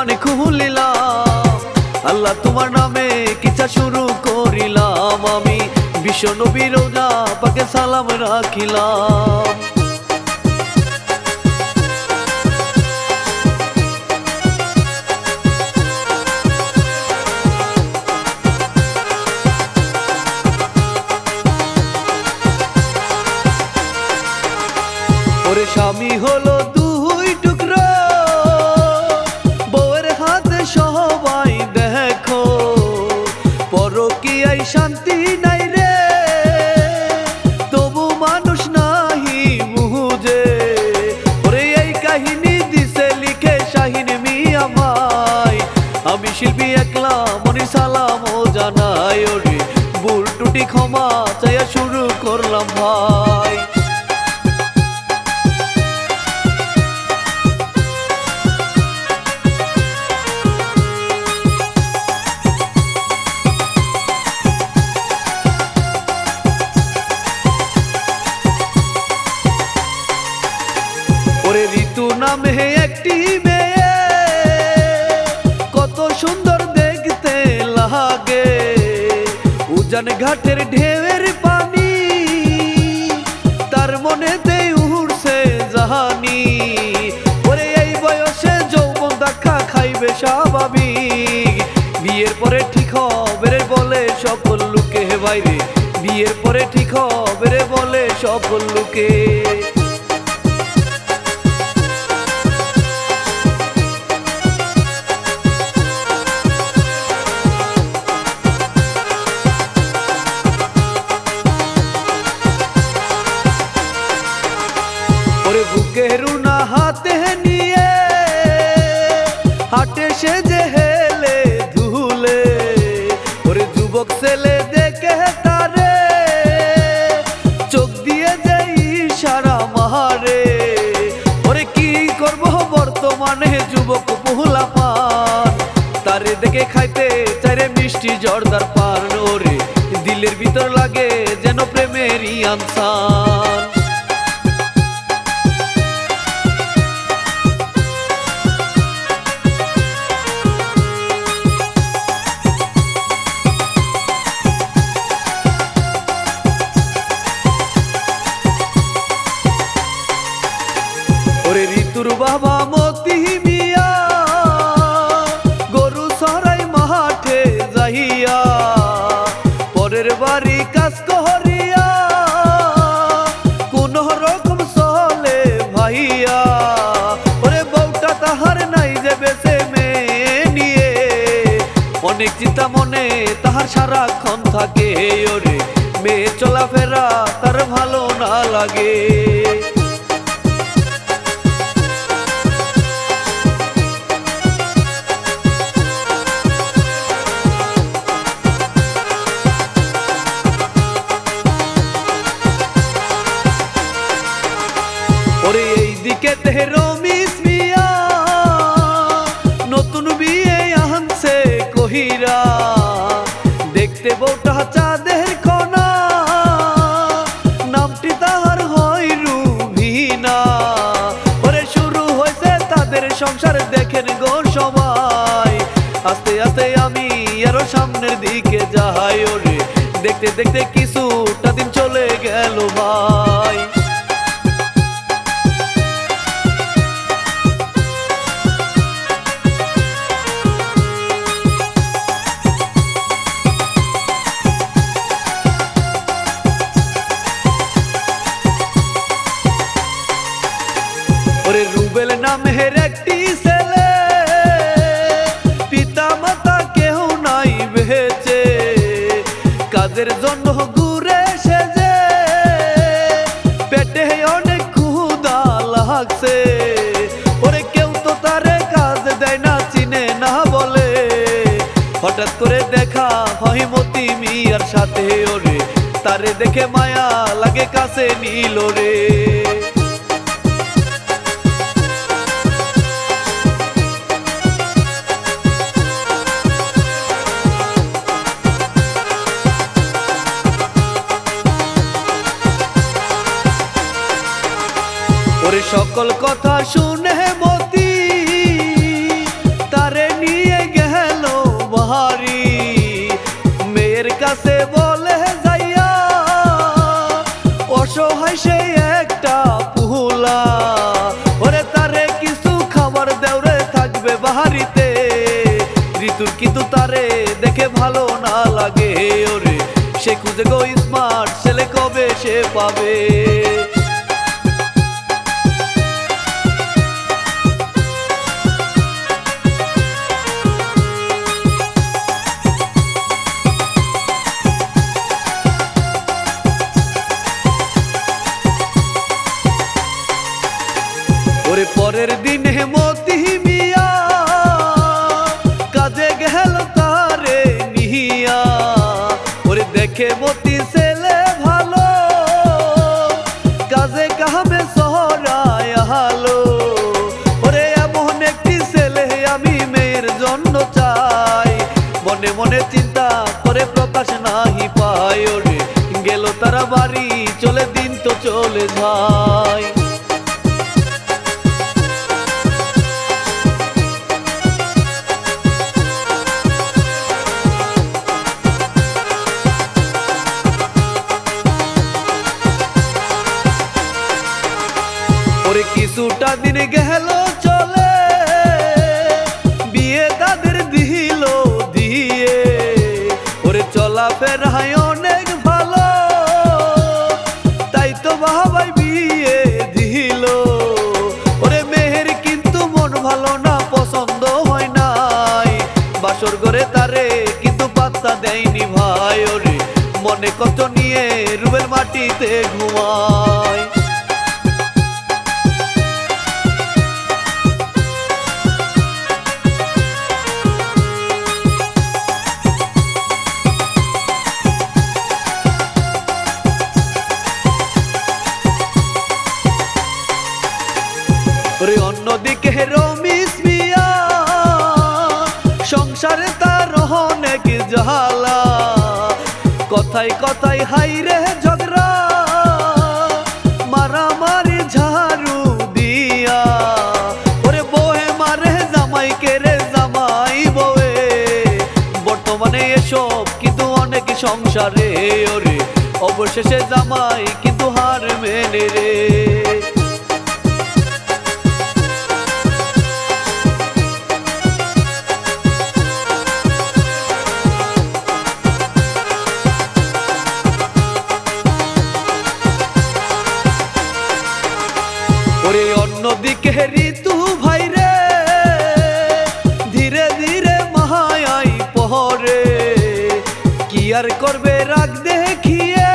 জবান খুলিলাম, আল্লাহ তোমার নামে কিচ্ছা শুরু করিলাম। আমি বিশ্ব নবী রোজা পাকে সালাম রাখিলাম। ওরে স্বামী হলো দুই টুকরো, বউয়ের হাতে সবাই দেখো, পরকীয়ায় শান্তি নাই রে, তবু মানুষ নাহি বুঝে। ওরে এই কাহিনী দিছে লিখে শাহিন মিয়া ভাই, আমি শিল্পী একলা মনি সালামও জানাই। ওরে ভুল টুটি ক্ষমা চাইয়া শুরু করলাম ভাই। ওরে ঋতু নামে একটি মেয়ে, কত সুন্দর দেখতে লাগে, উজান ঘাটের ঢেউয়ের পানি তার মনেতে উড়ছে জাহানি। ওরে এই বয়সে যৌবন দেখা খাইবে স্বাভাবিক, বিয়ের পরে ঠিক হবে রে বলে সকল লোকে বাইরে, বিয়ের পরে ঠিক হবে রে বলে সকল লোকে। ওরে বুকে রুনা হাতে নিয়ে হাটে সে যে হেলে ধুলে, ওরে যুবক ছেলে দেখে তারে চোখ দিয়ে যে ইশারা মারে। ওরে কি করব বর্তমানে যুবক পোলা পান, তারে দেখে খাইতে চাইরে মিষ্টি জর্দার পান। ওরে দিলের ভিতর লাগে যেন প্রেমেরই আনসান। ওরে ঋতুর বাবা মতি মিয়া গরু সরাই মাঠে যাইয়া, পরের বাড়ি কাজ করিয়া কোন রকম চলে ভাইয়া। ওরে বউটা তাহার নাই যে বেঁচে মেয়ে নিয়ে, অনেক চিন্তা মনে তাহার সারাক্ষণ থাকে। ওরে মেয়ে চলাফেরা তার ভালো না লাগে। ওরে এইদিকে রমিস মিয়া নতুন বিয়ে আনছে কহিরা, দেখতে বউটা চাঁদের কণা, নামটি তাহার হয় রুবিনা। ওরে শুরু হয়েছে তাদের সংসার দেখেন গো সবাই, আস্তে আস্তে আমি আরো সামনের দিকে যাই। ওরে দেখতে দেখতে কিছুটা দিন চলে গেল ভাই। ওরে রুবেল নামের একটি ছেলে, পিতা মাতা কেউ নাই বেঁচে, কাজের জন্য ঘুরে সেজে, পেটে অনেক ক্ষুধা লাগছে। ওরে কেউ তো তারে কাজ দেয় না, চিনে না বলে, হঠাৎ করে দেখা হয় মতি মিয়ার সাথে। ওরে তারে দেখে মায়া লাগে কাছে নিল রে। ওরে সকল কথা শুনে মতি তারে হয় সেই একটা পুলা, ওরে তারে কিছু খাবার দেওরে থাকবে বাহারিতে। ঋতুর কিন্তু তারে দেখে ভালো না লাগে, ওরে সে খুঁজে গো স্মার্ট ছেলে কবে সে পাবে। ওরে পরের দিনে মতি মিয়া কাজে গেল তারে নিয়া, ওরে দেখে মতি ছেলে ভালো কাজে কামে শহরায় হালো। ওরে এমন একটি ছেলে আমি মেয়ের জন্য চাই, মনে মনে চিন্তা করে প্রকাশ নাহি পায়। ওরে গেল তারা বাড়ি চলে দিন তো চলে যায়। ওরে কিছুটা দিন গেল চলে বিয়ে তাদের দিল দিয়ে, ওরে চলা ফেরায় অনেক ভালো তাই তো বাবাই বিয়ে দিল। ওরে মেহের কিন্তু মন ভালো না, পছন্দ হয় নাই, বাসর ঘরে তারে কিন্তু পাত্তা দেয়নি ভাই। ওরে মনে কষ্ট নিয়ে রুবেল মাটিতে ঘুমায়। ওরে অন্যদিকে রমিস মিয়া সংসারে তার অনেক জ্বালা, কথায় কথায় হাইরে ঝগড়া মারামারি ঝাড়ু দিয়া। ওরে বহে মারে জামাই কেরে জামাই বউয়ে, বর্তমানে এসব কিন্তু অনেক সংসারে। ওরে অবশেষে জামাই কিন্তু হার মেনে রে। ওরে অন্যদিকে ঋতু ভাই রে ধীরে ধীরে মায়াই পহরে, কি আর করবে রাগ দেখিয়ে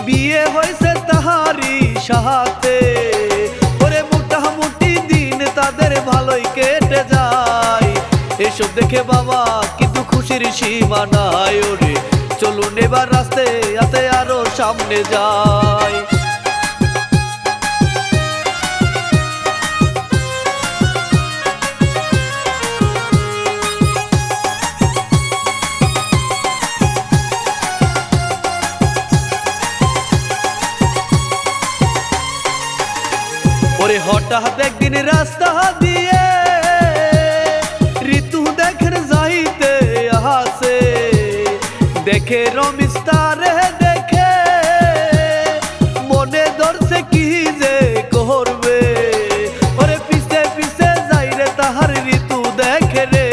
বিয়ে হয়েছে তাহারি সাথে। ওরে মোটামুটি দিন তাদের ভালোই কেটে যায়, এসব দেখে বাবা কিন্তু খুশির সীমা নাই। ওরে চলুন এবার রাস্তায় আতে আরো সামনে যায়। ওরে হঠাৎ একদিন রাস্তা দিয়ে ঋতু দেখেন যাইতে আসে, দেখে রমিস তারে দেখে মনে ধরছে কি যে করবে। ওরে পিছে পিছে যাই রে তাহার ঋতু দেখে রে,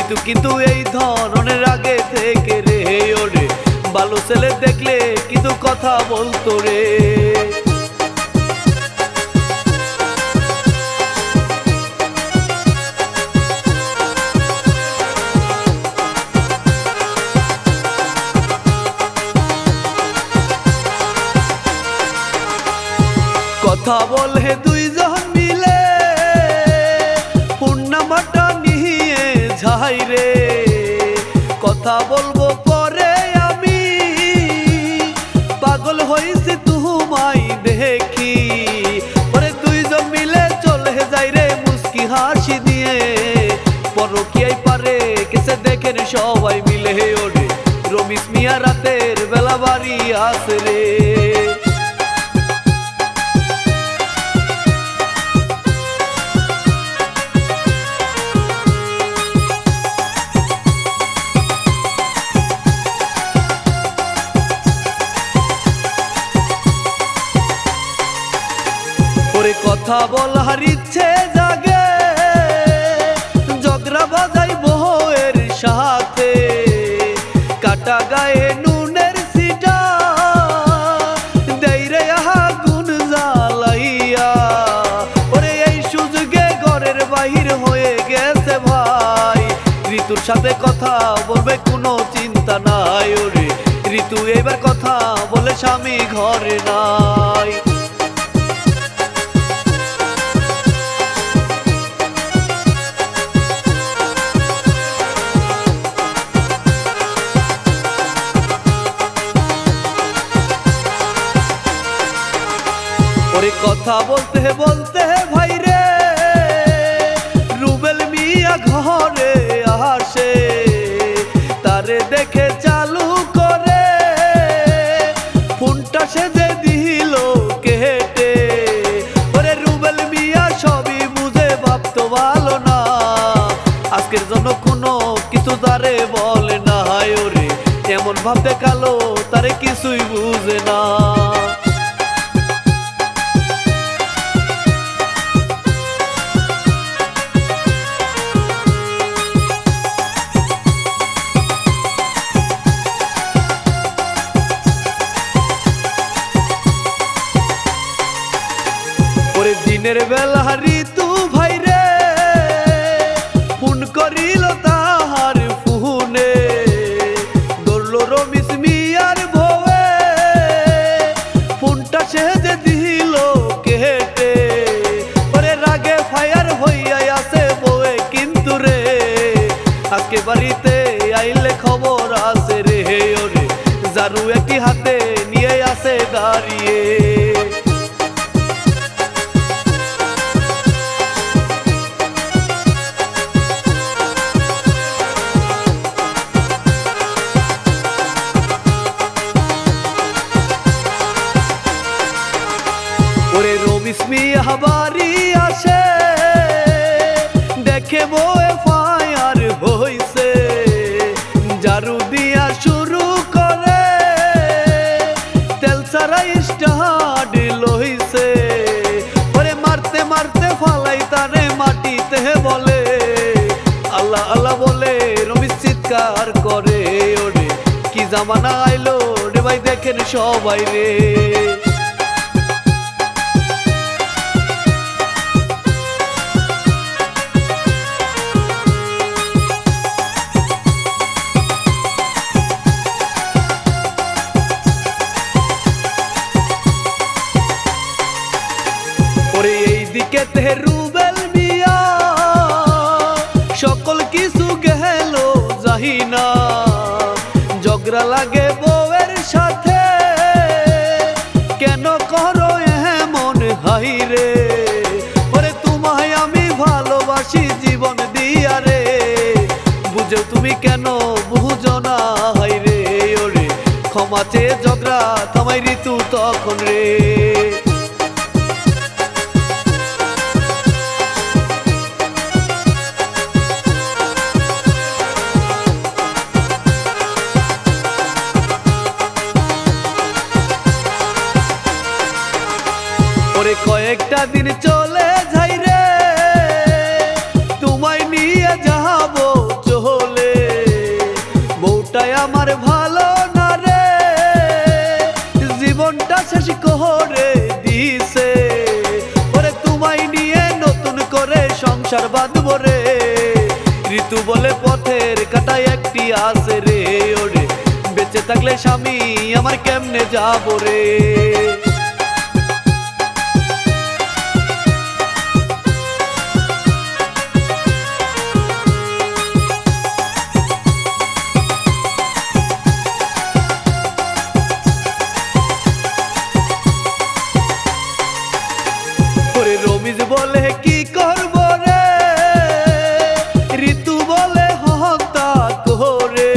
ঋতু কিন্তু এই ধরনের আগে থেকে রে। ওরে ভালো ছেলে দেখলে কিন্তু কথা বলতো রে। কথা বলে দুইজন মিলে পূর্ণামাটা নিয়ে যাই রে, কথা বলবো পরে আমি পাগল হয়েছি তোমায় দেখি। ওরে দুইজন মিলে চলে যাই রে মুস্কি হাসি দিয়ে, পরকিয়াই পারে কেসে দেখেন সবাই মিলে। ওরে রমিস মিয়া রাতের বেলা বাড়ি আসে রে। কথা বলার ইচ্ছে জাগে, জগরা বাজাই বউয়ের সাথে, কাটা গায়ে নুনের সিটা দেই রে আগুন জ্বালাইয়া। ওরে এই সুযোগে ঘরের বাহির হয়ে গেছে ভাই, ঋতুর সাথে কথা বলবে কোনো চিন্তা নাই। ওরে ঋতু এবার কথা বলে স্বামী ঘরে নাই। ওরে কথা বলতে বলতে ভাই রে রুবেল মিয়া ঘরে আসে, তারে দেখে চালু করে ফোনটা সে যে দিল কেটে। ওরে রুবেল মিয়া সবই বুঝে ভাবতো ভালো না, আজকের জন্য কোনো কিছু তারে বলে না। ওরে এমন ভাবতে কালো তারে কিছুই বুঝে না। দিনের বেলা ঋতু ভাই রে ফোন করিল তাহার ফোনে, ধরল রমিস মিয়ার বউয়ে ফোনটা সে যে দিল কেটে। ওরে রাগে ফায়ার হইয়া আছে বউয়ে কিন্তু রে, আজকে বাড়িতে আইলে খবর আছে রে। ওরে জারু একটি হাতে নিয়ে আসে দাঁড়িয়ে। ওরে রমিস মিয়া বাড়ি আসে, দেখে বউয়ে ফায়ার হইছে, জারু দিয়া শুরু করে তেল ছাড়া স্টার্ট লইছে। ওরে মারতে মারতে ফালাই তারে মাটিতে বলে আল্লাহ আল্লাহ বলে রমিস চিৎকার করে। ওরে কি জামানা আইলো রে ভাই দেখেন সবাই রে। এইদিকে তে রুবেল মিয়া সকল কিছু গেল যাই না, ঝগড়া লাগে বউয়ের সাথে কেন করো এমন হাই রে। ওরে তোমায় আমি ভালোবাসি জীবন দিয়া রে, বুঝেও তুমি কেন বুঝো না হাই রে। ওরে ক্ষমা চেয়ে ঝগড়া থামাই ঋতু তখন রে। ওরে কয়েকটা দিন চলে যাই রে তোমায় নিয়ে যাবো চলে, বউটাই আমার ভালো না রে, জীবনটা শেষ করে দিছে। ওরে তোমায় নিয়ে নতুন করে সংসার বাঁধবো রে, ঋতু বলে পথের কাটায় একটি আছে রে। ওরে বেঁচে থাকলে স্বামী আমার কেমনে যাবো রে। রমিজ বলে কি করব রে, ঋতু বলে হত্যা করে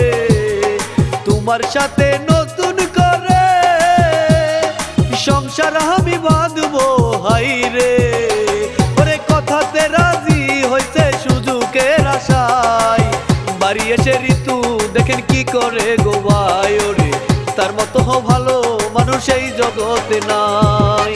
তোমার সাথে নতুন করে সংসার আমি বাঁধবো হাই রে। ওরে কথাতে রাজি হইছে সুযোগের আশায়, বাড়ি এসে ঋতু দেখেন কি করে গো ভাই। ওরে তার মতো ভালো মানুষ এই জগতে নাই।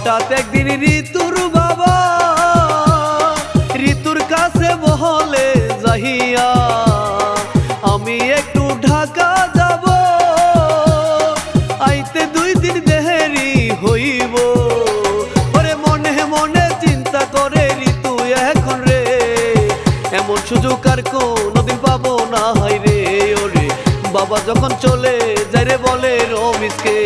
হঠাৎ একদিন ঋতুর বাবা ঋতুর কাছে বলে যাইয়া, আমি একটু ঢাকা যাব, আইতে 2 দিন দেরি হইব। ওরে মনে মনে চিন্তা করে ঋতু এখন রে, এমন সুযোগ আর কোনদিন পাবো না হাই রে। ওরে বাবা যখন চলে যায় রে বলে রমেশকে,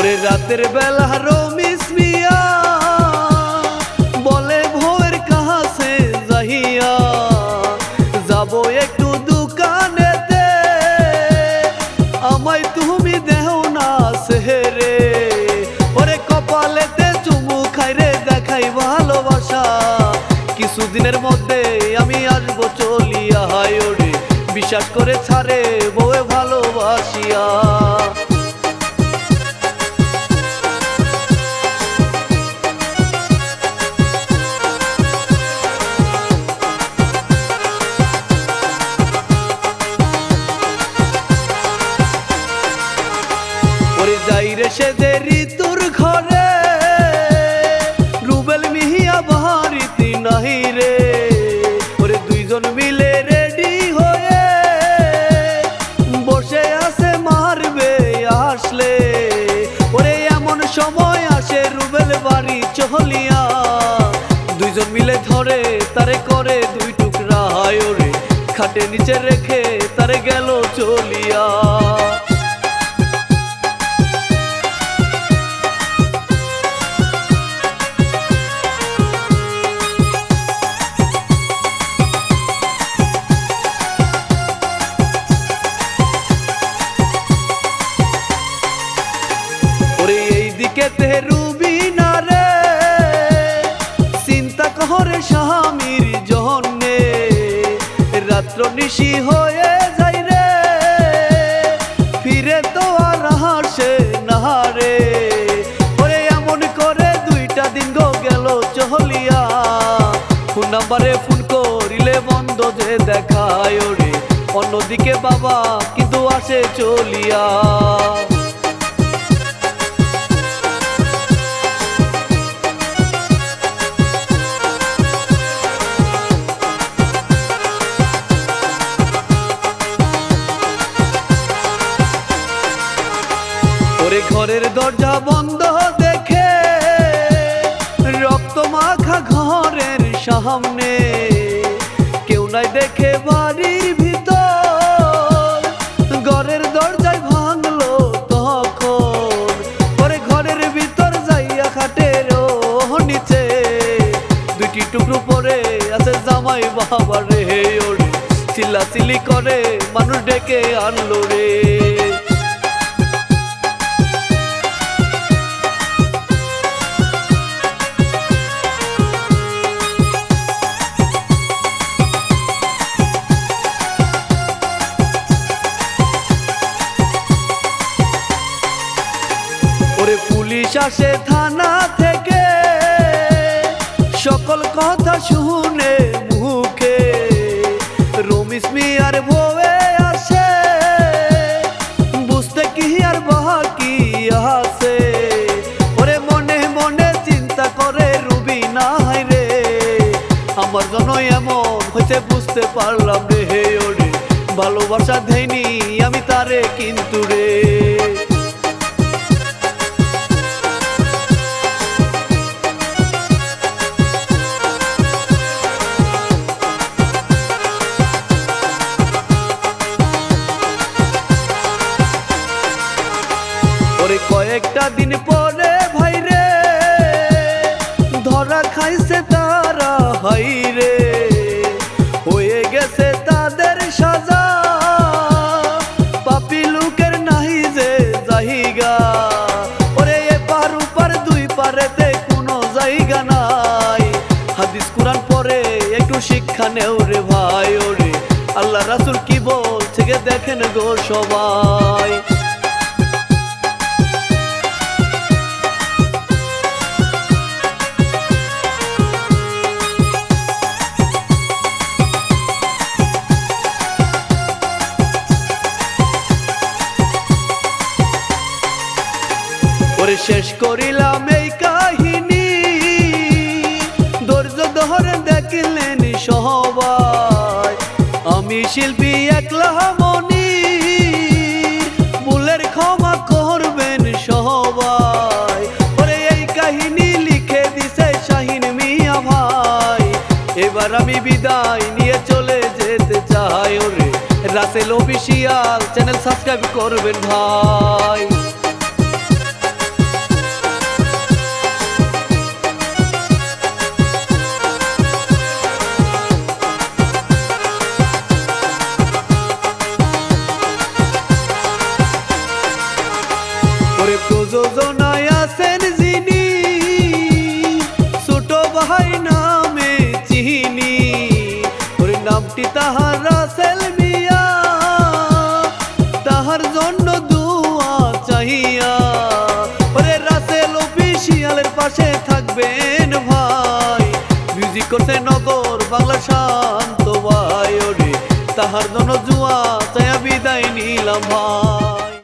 ওরে রাতের বেলা রমেশ মিয়া বলে ভোরের কাছে যাইয়া, যাবো একটু দোকানেতে, আমায় তুমি দেও না সেহরে। ওরে কপালেতে চুমু খাই রে দেখাই ভালোবাসা, কিছুদিনের মধ্যে আমি আসবো চলিয়া। হায় ওরে বিশ্বাস করে ছাড়ে বউয়ে ভালোবাসিয়া। যাই রে সে যে ঋতুর ঘরে, রুবেল মিহিয়া বাড়িতে নাহি রে। ওরে 2 জন মিলে রেডি হয়ে বসে আছে মারবে আসলে। ওরে এমন সময় আসে রুবেল বাড়ি চলিয়া, 2 জন মিলে ধরে তারে করে 2 টুকরা। ওরে খাটে নিচে রেখে তারে গেল চলিয়া। এইদিকে রুবিনা রে চিন্তা করে স্বামীর জন্যে, রাত্র নিশি হয়ে যায় রে, ফিরে তো আর হাসে না রে। ওরে এমন করে 2টা দিন গেল চলিয়া, ফোন নাম্বারে ফোন করিলে বন্ধ যে দেখায়। ওরে অন্যদিকে বাবা কিন্তু আসে চলিয়া। ওরে ঘরের দরজা বন্ধ দেখে রক্ত মাখা ঘরের সামনে, কেউ নাই দেখে বাড়ির ভিতর, ঘরের দরজায় ভাঙলো তখন। ওরে ঘরের ভিতর যাইয়া খাটের নিচে 2টি টুকরো পরে আছে জামাই বাবা রে। ওরে চিল্লাচিল্লি করে মানুষ ডেকে আনলো রে। ওরে পুলিশ আসে থানা থেকে, সকল কথা শুনে মুখে রমেশ মিয়ার বউয়ে আসে, বুঝতে কি আর বাকি আছে। ওরে মনে মনে চিন্তা করে রুবিনা হায় রে, আমার জন্য এমন হইতে বুঝতে পারলাম রে। ওরে ভালোবাসা দেয়নি আমি তারে কিন্তু রে। ওরে কয়েকটা দিন পরে ভাই রে ধরা খাইছে তারা, হাই রে হয়ে গেছে তাদের সাজা, পাপি লোকের নাহি যে জায়গা। ওরে এপার ওপার 2 পারেতে কোনো জায়গা নাই, হাদিস কুরআন পড়ে একটু শিক্ষা নেও রে ভাই। ওরে আল্লাহ রাসূল কি বলছে দেখেন গো সবাই। শেষ করিলাম এই কাহিনী, ধৈর্য ধরে দেখলেন সবাই, আমি শিল্পী একলা মনি, ভুলের ক্ষমা করবেন সবাই। ওরে এই কাহিনী লিখে দিছে শাহিন মিয়া ভাই, এবার আমি বিদায় নিয়ে চলে যেতে চাই। ওরে রাসেল অফিসিয়াল চ্যানেল সাবস্ক্রাইব করবেন ভাই। ওরে প্রযোজনায় আছেন যিনি, ছোট ভাই নামে চিনি, ওরে নামটি তাহার রাসেল মিয়া, তাহার জন্য দুয়া চাহিয়া। ওরে রাসেল অফিসিয়ালের পাশে থাকবেন ভাই, মিউজিক করতে নগর বাংলা শান্ত ভাই। ওরে তাহার জন্য জুয়া চায়া বিদায় নিলাম ভাই।